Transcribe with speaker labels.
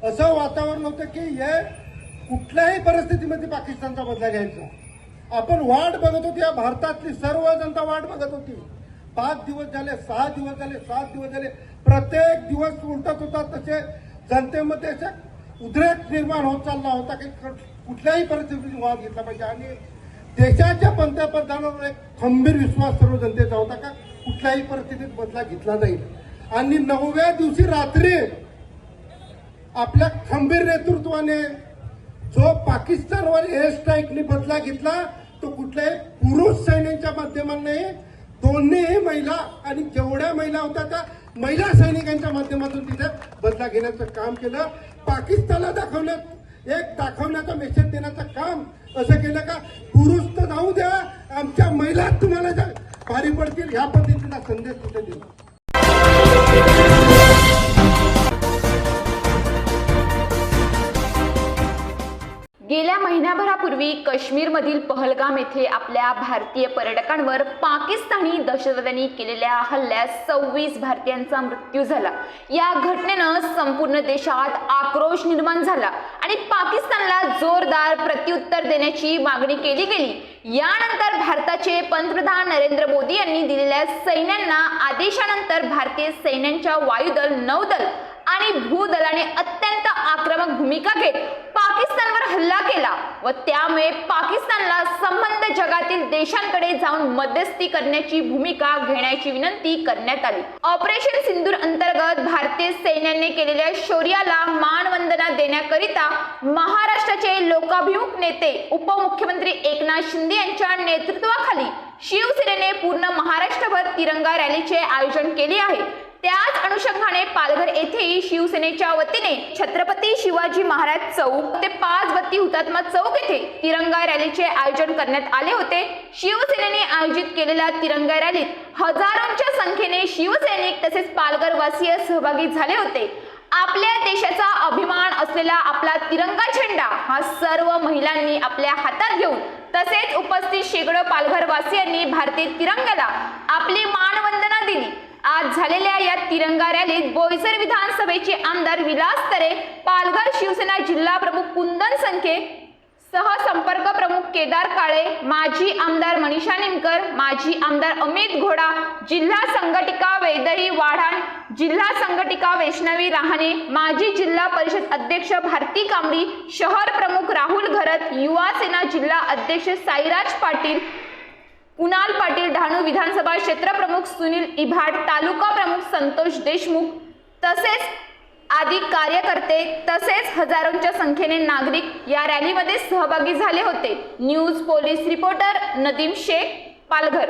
Speaker 1: असं वातावरण होतं की हे कुठल्याही परिस्थितीमध्ये पाकिस्तानचा बदला घ्यायचा. आपण वाट बघत होती, या भारतातली सर्व जनता वाट बघत होती. 5 दिवस झाले, 6 दिवस झाले, 7 दिवस झाले, प्रत्येक दिवस उलटत होता तसे जनतेमध्ये उद्रेक निर्माण होत चालला होता की कुठल्याही परिस्थितीत वाद घेतला पाहिजे. आणि देशाच्या पंतप्रधानावर एक खंबीर विश्वास सर्व जनतेचा होता का कुठल्याही परिस्थितीत बदला घेतला जाईल. आणि 9व्या दिवशी रात्री आपल्या खंबीर नेतृत्वाने जो पाकिस्तानवर एअर स्ट्राईकने बदला घेतला तो कुठल्याही पुरुष सैन्यांच्या माध्यमाने, दोन्ही महिला आणि जेवढ्या महिला होत्या त्या महिला सैनिकांच्या माध्यमातून तिथे बदला घेण्याचं काम केलं. पाकिस्तानला दाखवण्याचा मेसेज देण्याचं काम असं केलं का पुरुष तर जाऊ द्या, आमच्या महिला तुम्हाला भारी पडतील, ह्या पद्धतीचा संदेश तिथे दिला.
Speaker 2: गेल्या महिनाभरापूर्वी काश्मीरमधील पहलगाम येथे आपल्या भारतीय पर्यटकांवर पाकिस्तानी दहशतवाद्यांनी केलेल्या हल्ल्यात 26 भारतीयांचा मृत्यू झाला. या घटनेनं संपूर्ण देशात आक्रोश निर्माण झाला आणि पाकिस्तानला जोरदार प्रत्युत्तर देण्याची मागणी केली गेली. यानंतर भारताचे पंतप्रधान नरेंद्र मोदी यांनी दिलेल्या सैन्यांना आदेशानंतर भारतीय सैन्यांच्या वायुदल, नौदल आणि भूदलाने अत्यंत आक्रमक भूमिका घेत पाकिस्तानवर हल्ला केला व त्यामुळे पाकिस्तानला संबंध जगातील देशांकडे जाऊन मध्यस्थी करण्याची भूमिका घेण्याची विनंती करण्यात आली. ऑपरेशन सिंदूर अंतर्गत भारतीय सैन्याने केलेल्या शौर्याला मानवंदना देण्याकरिता महाराष्ट्राचे लोकाभिमुख नेते उपमुख्यमंत्री एकनाथ शिंदे यांच्या नेतृत्वाखाली शिवसेनेने पूर्ण महाराष्ट्रभर तिरंगा रॅलीचे आयोजन केले आहे. त्याच अनुषंगाने पालघर येथेही शिवसेनेच्या वतीने छत्रपती शिवाजी महाराज चौक ते 5 बत्ती हुतात्मा चौक येथे तिरंगा रॅलीचे आयोजन करण्यात आले होते. शिवसेनेने आयोजित केलेल्या तिरंगा रॅलीत हजारोंच्या संख्येने शिवसैनिक तसेच पालघरवासीय सहभागी झाले होते. आपल्या देशाचा अभिमान असलेला आपला तिरंगा झेंडा हा सर्व महिलांनी आपल्या हातात घेऊन तसेच उपस्थित शेकडो पालघरवासियांनी भारतीय तिरंग्याला आपली मानवंदना दिली. आज झालेल्या या तिरंगा रॅलीत बोईसर विधानसभेचे आमदार विलास तरे, पालघर शिवसेना जिल्हा प्रमुख कुंदन संखे, सहसंपर्क प्रमुख केदार काळे, माजी आमदार मनीषा निमकर, माजी आमदार अमित घोडा, जिल्हा संघटिका वैदही वाढाण, जिल्हा संघटिका वैष्णवी राहणे, माजी जिल्हा परिषद अध्यक्ष भारती कांबळी, शहर प्रमुख राहुल घरत, युवा सेना जिल्हा अध्यक्ष साईराज पाटील, कुणाल पाटील डहाणू, विधानसभा क्षेत्र प्रमुख सुनील इभाड, तालुका प्रमुख संतोष देशमुख तसेच आदी कार्यकर्ते तसेच हजारोंच्या संख्येने नागरिक या रॅलीमध्ये सहभागी झाले होते. News police reporter Nadeem Shaikh, Palghar.